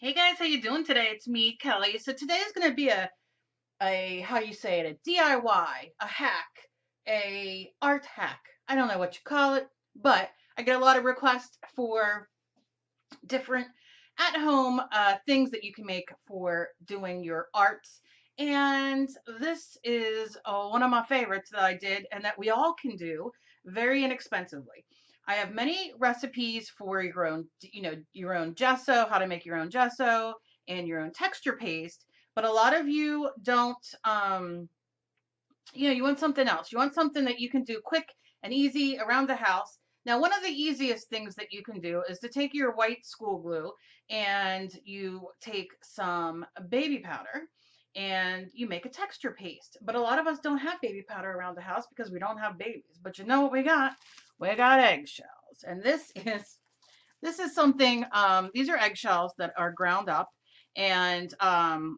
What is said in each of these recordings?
Hey guys, how you doing today? It's me, Kelly. So today is going to be a how you say it, a DIY, a hack, a art hack. I don't know what you call it, but I get a lot of requests for different at-home things that you can make for doing your arts. And this is one of my favorites that I did and that we all can do very inexpensively. I have many recipes for your own, your own gesso, how to make your own gesso and your own texture paste. But a lot of you don't, you want something else. You want something that you can do quick and easy around the house. Now, one of the easiest things that you can do is to take your white school glue and you take some baby powder and you make a texture paste. But a lot of us don't have baby powder around the house because we don't have babies. But you know what we got? We got eggshells. And this is something, these are eggshells that are ground up. And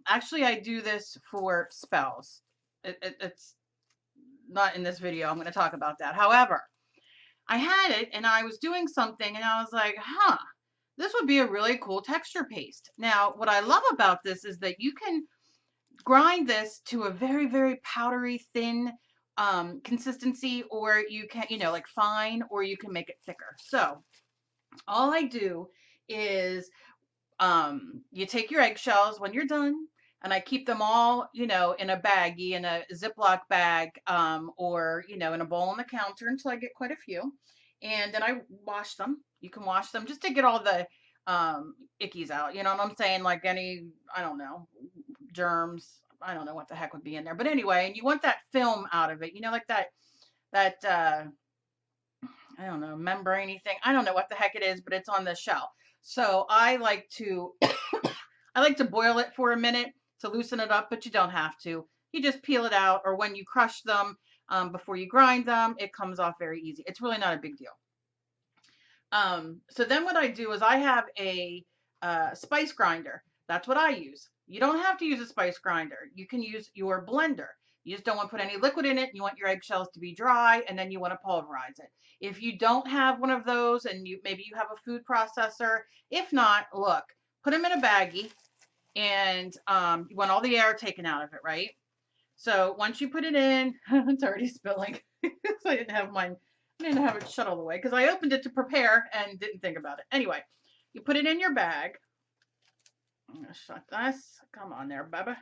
actually, I do this for spells. It's not in this video. I'm going to talk about that. However, I had it and I was doing something and I was like, this would be a really cool texture paste. Now, what I love about this is that you can grind this to a very, very powdery, thin consistency, or you can, like fine, or you can make it thicker. So all I do is you take your eggshells when you're done, and I keep them all, in a baggie, in a Ziploc bag, or, in a bowl on the counter until I get quite a few. And then I wash them. You can wash them just to get all the ickies out. You know what I'm saying? Like any, I don't know, germs. I don't know what the heck would be in there. But anyway, and you want that film out of it, like that I don't know, membraney thing. I don't know what the heck it is, but it's on the shell. So I like to I like to boil it for a minute to loosen it up, but you don't have to. You just peel it out, or when you crush them before you grind them, it comes off very easy. It's really not a big deal. So then what I do is I have a spice grinder. That's what I use. You don't have to use a spice grinder. You can use your blender. You just don't want to put any liquid in it. You want your eggshells to be dry, and then you want to pulverize it. If you don't have one of those, and maybe you have a food processor, if not, look, put them in a baggie, and you want all the air taken out of it, right? So once you put it in, it's already spilling. So I didn't have it shut all the way because I opened it to prepare and didn't think about it. Anyway, you put it in your bag. I'm gonna shut this. Come on there, Bubba.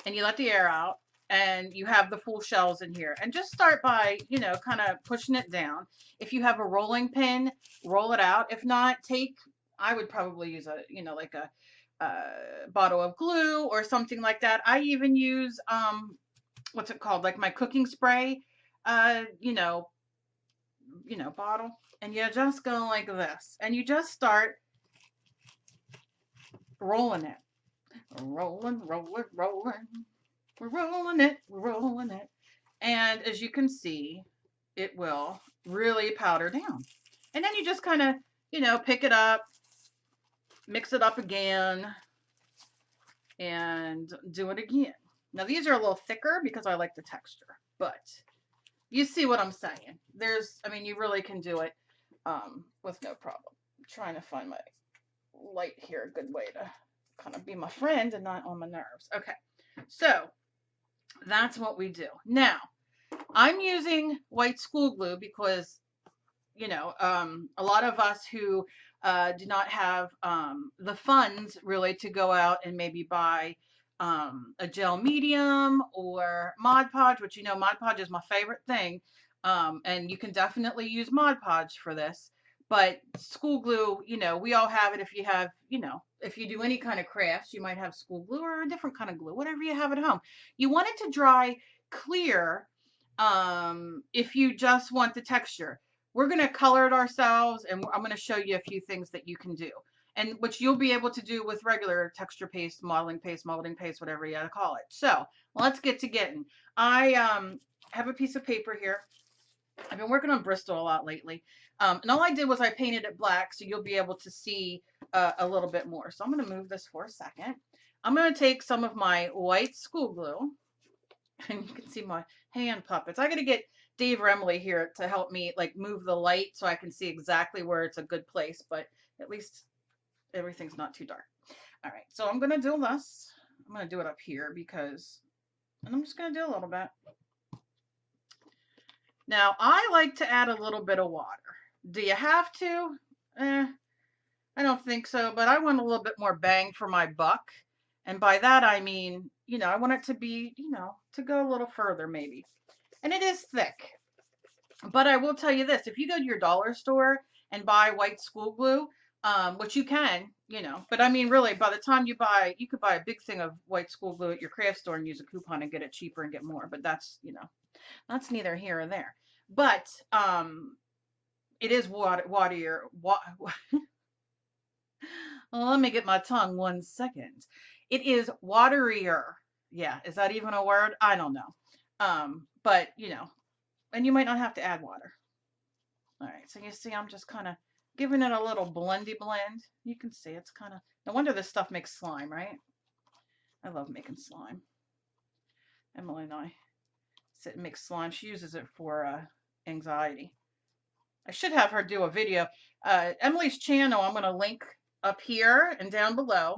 And you let the air out, and you have the full shells in here. And just start by, kind of pushing it down. If you have a rolling pin, roll it out. If not, I would probably use like a bottle of glue or something like that. I even use what's it called, like my cooking spray, uh, you know, bottle, and you just go like this, and you just start rolling it, rolling, rolling, rolling. We're rolling it, we're rolling it, and as you can see, it will really powder down, and then you just kind of, pick it up, mix it up again, and do it again. Now these are a little thicker because I like the texture, but you see what I'm saying. You really can do it with no problem. I'm trying to find my light here, a good way to kind of be my friend and not on my nerves. Okay, so that's what we do. Now, I'm using white school glue because, a lot of us who do not have the funds really to go out and maybe buy a gel medium or Mod Podge, which Mod Podge is my favorite thing. And you can definitely use Mod Podge for this. But school glue, we all have it. If you have, if you do any kind of crafts, you might have school glue or a different kind of glue, whatever you have at home. You want it to dry clear if you just want the texture. We're going to color it ourselves, and I'm going to show you a few things that you can do, and which you'll be able to do with regular texture paste, molding paste, whatever you call it. So let's get to getting. I have a piece of paper here. I've been working on Bristol a lot lately. And all I did was I painted it black, so you'll be able to see a little bit more. So I'm going to move this for a second. I'm going to take some of my white school glue, and you can see my hand puppets. I got to get Dave or Emily here to help me like move the light so I can see exactly where it's a good place, but at least everything's not too dark. All right, so I'm gonna do this. I'm gonna do it up here because, and I'm just gonna do a little bit. Now I like to add a little bit of water. Do you have to? I don't think so, but I want a little bit more bang for my buck. And by that I mean, I want it to be, to go a little further maybe. And it is thick. But I will tell you this, if you go to your dollar store and buy white school glue, which you can, but I mean, really, by the time you could buy a big thing of white school glue at your craft store and use a coupon and get it cheaper and get more. But that's, that's neither here or there. But it is waterier. Well, let me get my tongue 1 second. It is waterier. Yeah, is that even a word? I don't know. But and you might not have to add water. All right, so you see I'm just kind of giving it a little blendy blend. You can see it's kind of, no wonder this stuff makes slime, right? I love making slime. Emily and I sit and make slime. She uses it for anxiety. I should have her do a video. Emily's channel, I'm going to link up here and down below.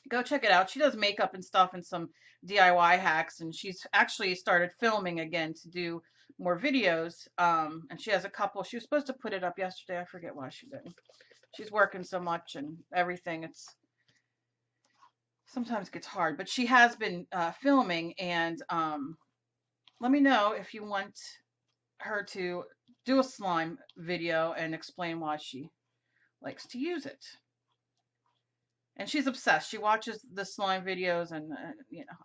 Go check it out. She does makeup and stuff and some DIY hacks, and she's actually started filming again to do more videos. And she has a couple. She was supposed to put it up yesterday. I forget why she didn't. She's working so much and everything. It's sometimes gets hard, but she has been filming, and let me know if you want her to do a slime video and explain why she likes to use it. And she's obsessed. She watches the slime videos, and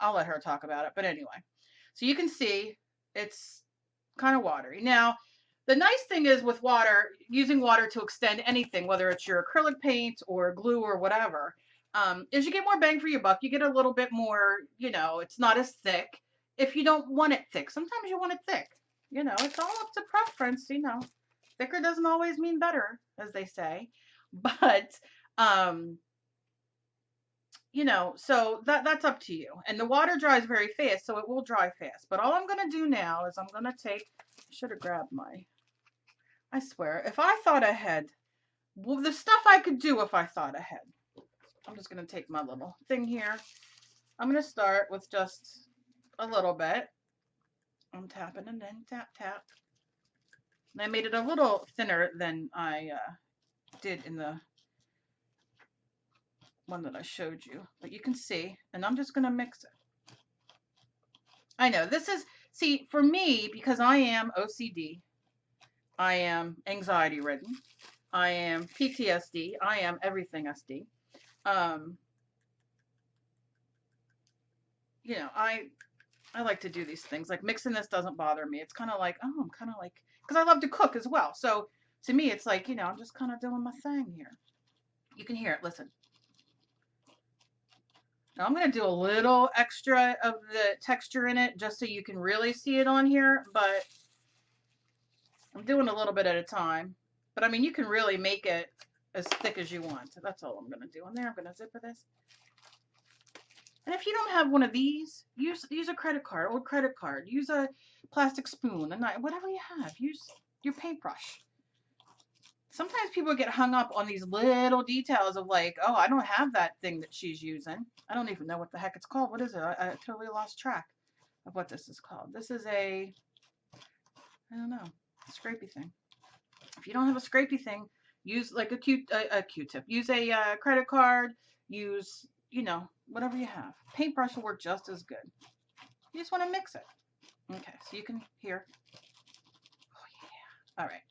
I'll let her talk about it. But anyway, so you can see it's kind of watery. Now, the nice thing is with water, using water to extend anything, whether it's your acrylic paint or glue or whatever, is you get more bang for your buck. You get a little bit more, it's not as thick. If you don't want it thick, sometimes you want it thick. It's all up to preference. Thicker doesn't always mean better, as they say. But so that's up to you. And the water dries very fast, so it will dry fast. But all I'm going to do now is I'm going to take, I should have grabbed I swear, if I thought ahead, well, the stuff I could do if I thought ahead. I'm just going to take my little thing here. I'm going to start with just a little bit. I'm tapping and then tap, tap. And I made it a little thinner than I did in the one that I showed you, but you can see, and I'm just going to mix it. I know this is, see, for me, because I am OCD, I am anxiety ridden, I am PTSD, I am everything SD. I like to do these things, like mixing this doesn't bother me. It's kind of like, I'm kind of like, because I love to cook as well. So to me, it's like, I'm just kind of doing my thing here. You can hear it, listen. Now I'm going to do a little extra of the texture in it just so you can really see it on here, but I'm doing a little bit at a time. But I mean, you can really make it as thick as you want. So that's all I'm going to do in there. I'm going to zipper this. And if you don't have one of these, use a credit card, old credit card. Use a plastic spoon, a knife, whatever you have. Use your paintbrush. Sometimes people get hung up on these little details of like, oh, I don't have that thing that she's using. I don't even know what the heck it's called. What is it? I totally lost track of what this is called. This is I don't know, a scrapey thing. If you don't have a scrapey thing, use like a Q-tip. Use a credit card. Use, whatever you have. Paintbrush will work just as good. You just want to mix it. Okay, so you can hear. Oh, yeah. All right.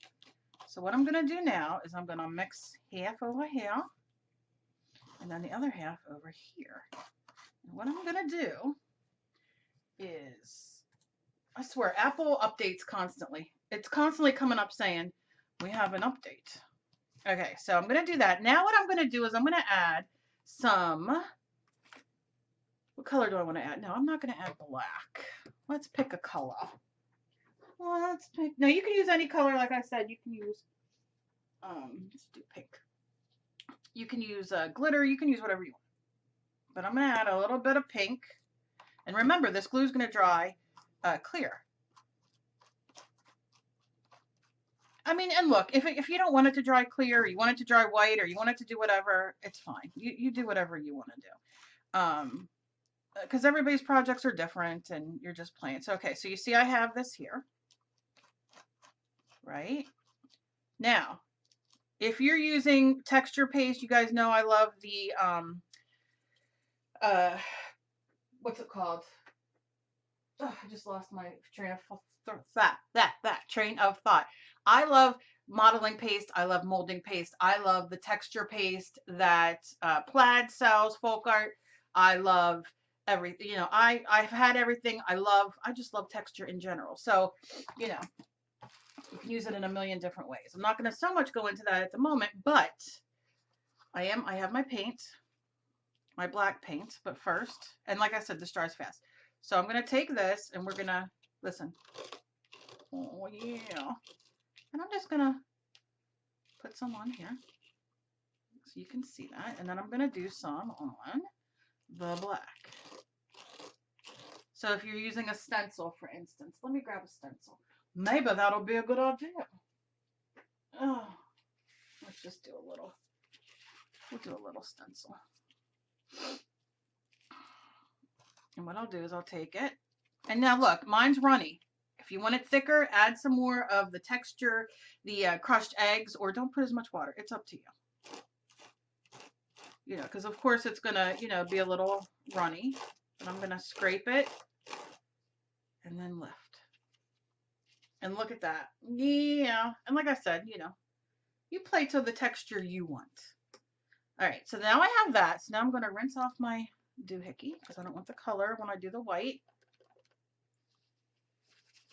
So what I'm going to do now is I'm going to mix half over here and then the other half over here. And what I'm going to do is, I swear, Apple updates constantly. It's constantly coming up saying, we have an update. Okay, so I'm going to do that. Now what I'm going to do is I'm going to add some, what color do I want to add? No, I'm not going to add black. Let's pick a color. Well, let's pick, no, you can use any color. Like I said, you can use, let's do pink. You can use glitter. You can use whatever you want. But I'm going to add a little bit of pink. And remember, this glue is going to dry clear. I mean, and look, if you don't want it to dry clear, or you want it to dry white, or you want it to do whatever, it's fine. You do whatever you want to do. Because everybody's projects are different and you're just playing. So, okay, so you see I have this here, right? Now, if you're using texture paste, you guys know I love the, what's it called? Oh, I just lost my train of train of thought. I love modeling paste. I love molding paste. I love the texture paste that Plaid sells, folk art. I love everything. You know, I've had everything. I just love texture in general. So, you know, you can use it in a million different ways. I'm not going to so much go into that at the moment, but I have my paint, my black paint, but first, and like I said, this dries fast. So I'm going to take this and we're going to, listen. Oh, yeah. And I'm just going to put some on here so you can see that. And then I'm going to do some on the black. So if you're using a stencil, for instance, let me grab a stencil. Maybe that'll be a good idea. Oh, let's just do a little, we'll do a little stencil. And what I'll do is I'll take it. And now look, mine's runny. If you want it thicker, add some more of the texture, the crushed eggs, or don't put as much water. It's up to you. You know, because of course it's going to, you know, be a little runny. And I'm going to scrape it and then lift. And look at that. Yeah. And like I said, you know, you play to the texture you want. All right. So now I have that. So now I'm going to rinse off my doohickey because I don't want the color when I do the white.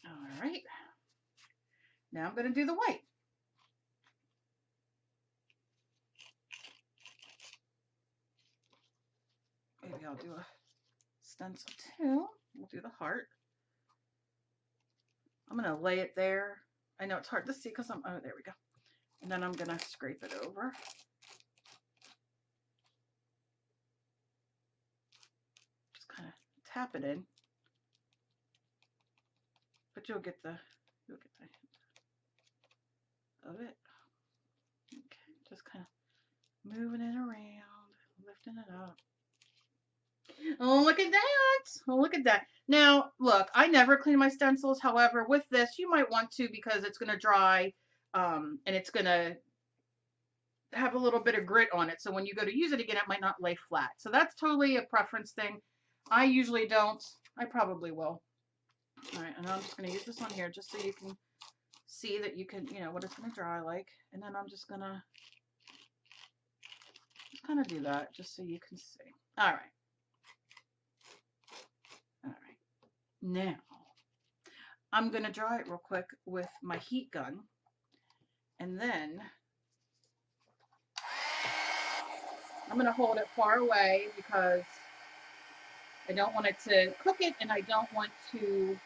All right. Now I'm going to do the white. Maybe I'll do a stencil too. We'll do the heart. I'm going to lay it there. I know it's hard to see because oh, there we go. And then I'm going to scrape it over. Just kind of tap it in. But you'll get the hint of it. Okay, just kind of moving it around, lifting it up. Oh, look at that. Oh, look at that. Now, look, I never clean my stencils. However, with this, you might want to because it's going to dry and it's going to have a little bit of grit on it. So when you go to use it again, it might not lay flat. So that's totally a preference thing. I usually don't. I probably will. All right, and I'm just going to use this on here just so you can see that you can, you know, what it's going to dry like. And then I'm just going to just kind of do that just so you can see. All right. All right. Now, I'm going to dry it real quick with my heat gun. And then I'm going to hold it far away because I don't want it to cook it and I don't want to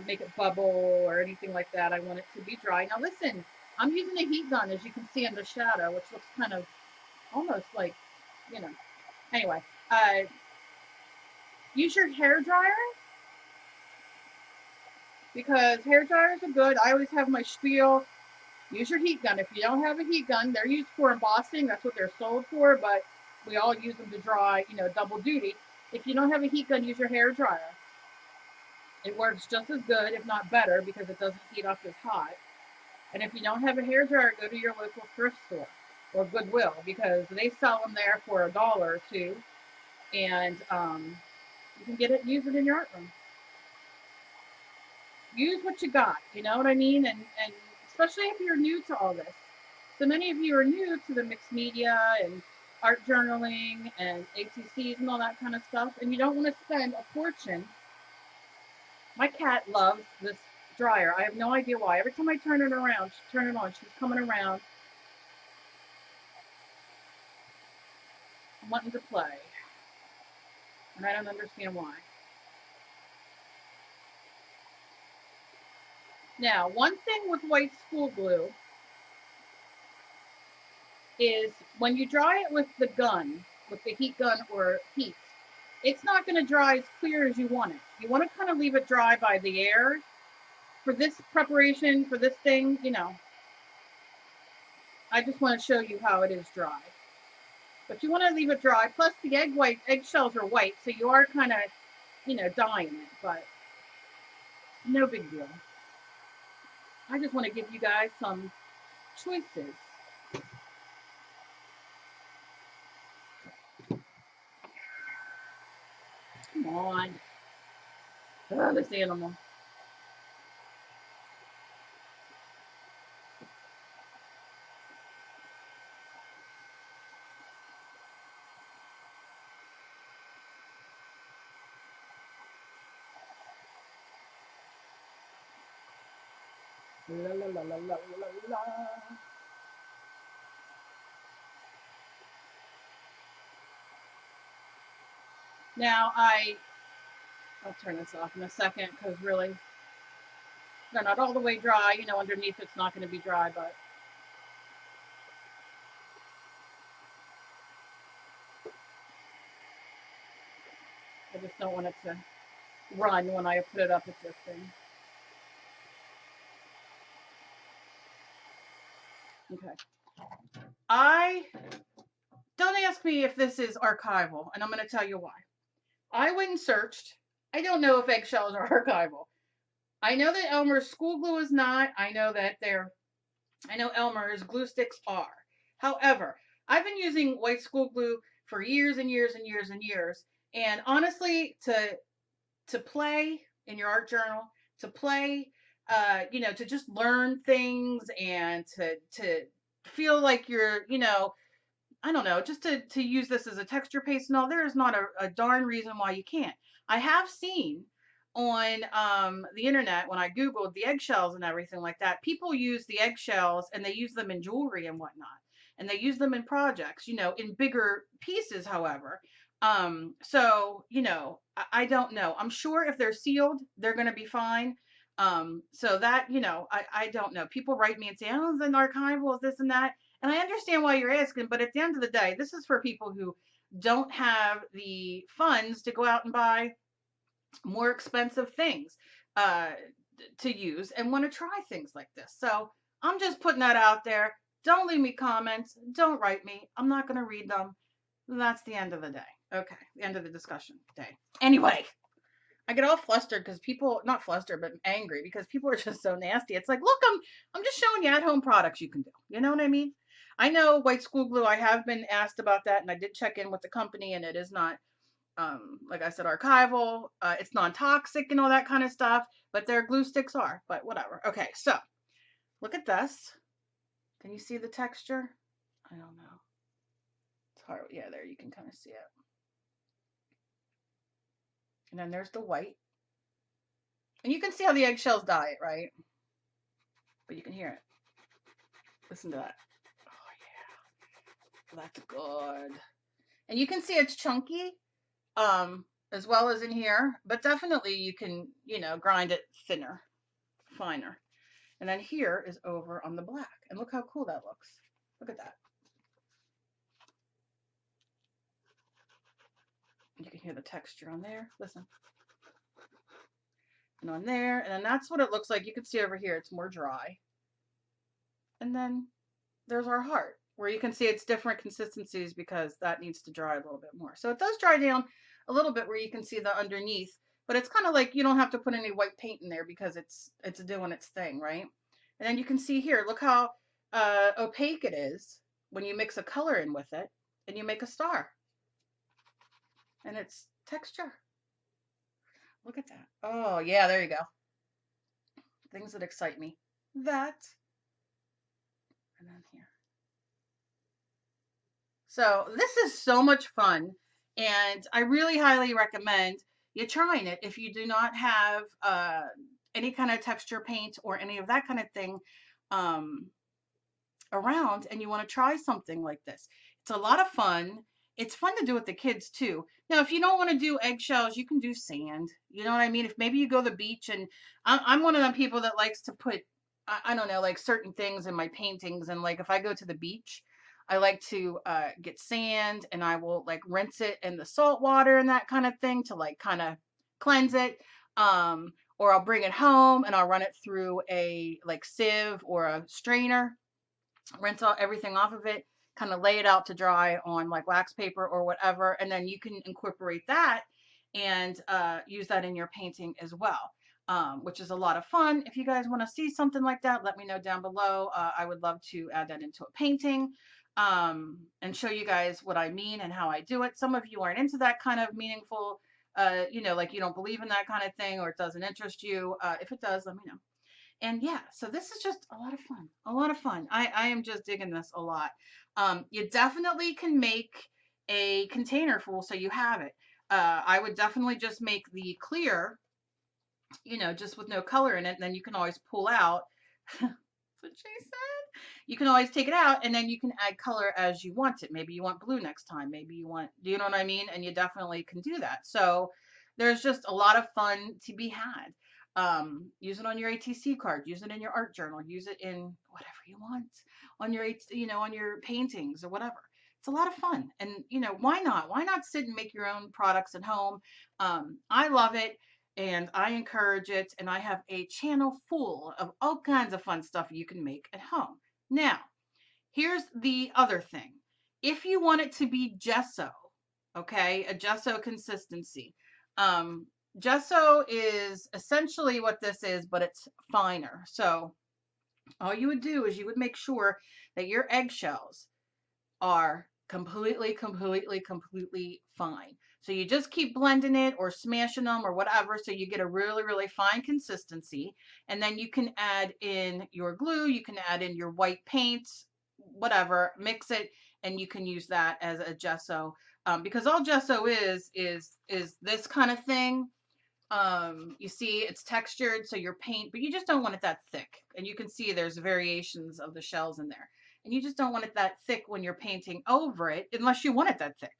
make it bubble or anything like that. I want it to be dry. Now listen, I'm using a heat gun as you can see in the shadow, which looks kind of almost like, you know, anyway, use your hair dryer because hair dryers are good. I always have my spiel. Use your heat gun. If you don't have a heat gun, they're used for embossing. That's what they're sold for, but we all use them to dry, you know, double duty. If you don't have a heat gun, use your hair dryer. It works just as good, if not better, because it doesn't heat up as hot. And if you don't have a hair dryer, go to your local thrift store or Goodwill because they sell them there for $1 or $2, and you can get it and use it in your art room. Use what you got, you know what I mean? And especially if you're new to all this. So many of you are new to the mixed media and art journaling and ATCs and all that kind of stuff, and you don't want to spend a fortune. My cat loves this dryer. I have no idea why. Every time I turn it around, turn it on, she's coming around wanting to play. And I don't understand why. Now, one thing with white school glue is when you dry it with the gun, with the heat gun or heat, it's not going to dry as clear as you want it. You want to kind of leave it dry by the air for this preparation, for this thing, you know, I just want to show you how it is dry. But you want to leave it dry. Plus the eggshells are white, so you are kind of, you know, dyeing it, but no big deal. I just want to give you guys some choices. Come on. Oh, this animal. La, la, la, la, la, la, la. Now I'll turn this off in a second because really they're not all the way dry. You know, underneath it's not going to be dry, but I just don't want it to run when I put it up with this thing. Okay. Don't ask me if this is archival, and I'm going to tell you why. I went and searched. I don't know if eggshells are archival. I know that Elmer's school glue is not. I know Elmer's glue sticks are. However, I've been using white school glue for years and years and years and years. And honestly, to play in your art journal, to play, you know, to just learn things and to feel like you're, you know, I don't know, just to use this as a texture paste and all, there is not a darn reason why you can't. I have seen on the internet when I Googled the eggshells and everything like that, people use the eggshells and they use them in jewelry and whatnot. And they use them in projects, you know, in bigger pieces, however. So, you know, I don't know. I'm sure if they're sealed, they're going to be fine. So that, you know, I don't know. People write me and say, oh, it's an archival, is this and that. And I understand why you're asking, but at the end of the day, this is for people who don't have the funds to go out and buy more expensive things uh, to use and want to try things like this. So I'm just putting that out there. Don't leave me comments. Don't write me. I'm not going to read them. That's the end of the day. Okay, the end of the discussion day. Anyway, I get all flustered because people, not flustered, but angry because people are just so nasty. It's like, look, I'm just showing you at-home products you can do. You know what I mean? I know white school glue. I have been asked about that, and I did check in with the company, and it is not, like I said, archival. It's non-toxic and all that kind of stuff, but their glue sticks are. But whatever. Okay, so look at this. Can you see the texture? I don't know. It's hard. Yeah, there you can kind of see it. And then there's the white. And you can see how the eggshells dye it, right? But you can hear it. Listen to that. Oh yeah. That's good. And you can see it's chunky, as well as in here, but definitely you can, you know, grind it thinner, finer. And then here is over on the black. And look how cool that looks. Look at that. You can hear the texture on there. Listen. And on there. And then that's what it looks like. You can see over here, it's more dry. And then there's our heart, where you can see it's different consistencies because that needs to dry a little bit more. So it does dry down a little bit where you can see the underneath, but it's kind of like you don't have to put any white paint in there because it's doing its thing, right? And then you can see here, look how opaque it is when you mix a color in with it and you make a star. And it's texture. Look at that. Oh, yeah, there you go. Things that excite me. That. And then here. So this is so much fun, and I really highly recommend you trying it if you do not have any kind of texture paint or any of that kind of thing um, around, and you want to try something like this. It's a lot of fun. It's fun to do with the kids too. Now, if you don't want to do eggshells, you can do sand. You know what I mean? If maybe you go to the beach, and I'm one of them people that likes to put, I don't know, like certain things in my paintings, and like if I go to the beach, I like to get sand and I will like rinse it in the salt water and that kind of thing to like kind of cleanse it. or I'll bring it home and I'll run it through a like sieve or a strainer, rinse all everything off of it, kind of lay it out to dry on like wax paper or whatever, and then you can incorporate that and use that in your painting as well, which is a lot of fun. If you guys want to see something like that, let me know down below. I would love to add that into a painting, and show you guys what I mean and how I do it. Some of you aren't into that kind of meaningful, like you don't believe in that kind of thing, or it doesn't interest you. If it does, let me know. And yeah, so this is just a lot of fun, a lot of fun. I am just digging this a lot. You definitely can make a container full so you have it. I would definitely just make the clear, just with no color in it, and then you can always pull out. That's what she said. You can always take it out and then you can add color as you want it. Maybe you want blue next time. Maybe you want, do you know what I mean? And you definitely can do that. So there's just a lot of fun to be had. Use it on your ATC card, use it in your art journal, use it in whatever you want on your, on your paintings or whatever. It's a lot of fun. And, why not? Why not sit and make your own products at home? I love it and I encourage it. And I have a channel full of all kinds of fun stuff you can make at home. Now, here's the other thing. If you want it to be gesso, okay, a gesso consistency, gesso is essentially what this is, but it's finer. So all you would do is you would make sure that your eggshells are completely fine. So you just keep blending it or smashing them or whatever, so you get a really fine consistency. And then you can add in your glue, you can add in your white paint, whatever, mix it, and you can use that as a gesso. Because all gesso is this kind of thing. You see it's textured, so your paint, but you just don't want it that thick. And you can see there's variations of the shells in there. And you just don't want it that thick when you're painting over it, unless you want it that thick.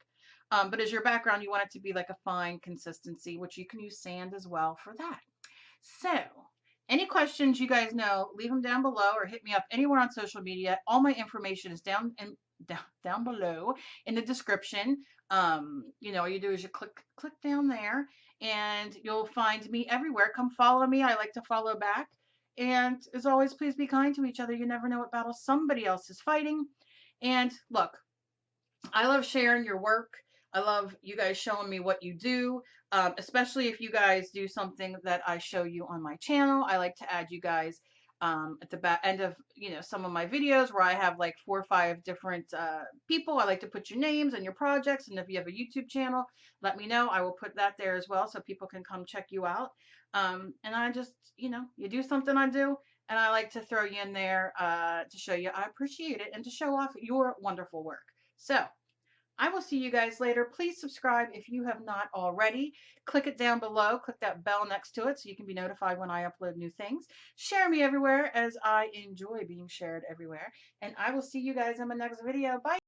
But as your background, you want it to be like a fine consistency, which you can use sand as well for that. So any questions, you guys know, leave them down below or hit me up anywhere on social media. All my information is down below in the description. All you do is you click down there and you'll find me everywhere. Come follow me. I like to follow back. And as always, please be kind to each other. You never know what battle somebody else is fighting. And look, I love sharing your work. I love you guys showing me what you do, especially if you guys do something that I show you on my channel. I like to add you guys at the end of some of my videos where I have like 4 or 5 different people. I like to put your names and your projects, and if you have a YouTube channel, let me know. I will put that there as well so people can come check you out. And I just, you do something I do, and I like to throw you in there to show you I appreciate it and to show off your wonderful work. So I will see you guys later. Please subscribe if you have not already. Click it down below. Click that bell next to it so you can be notified when I upload new things. Share me everywhere, as I enjoy being shared everywhere. And I will see you guys in my next video. Bye.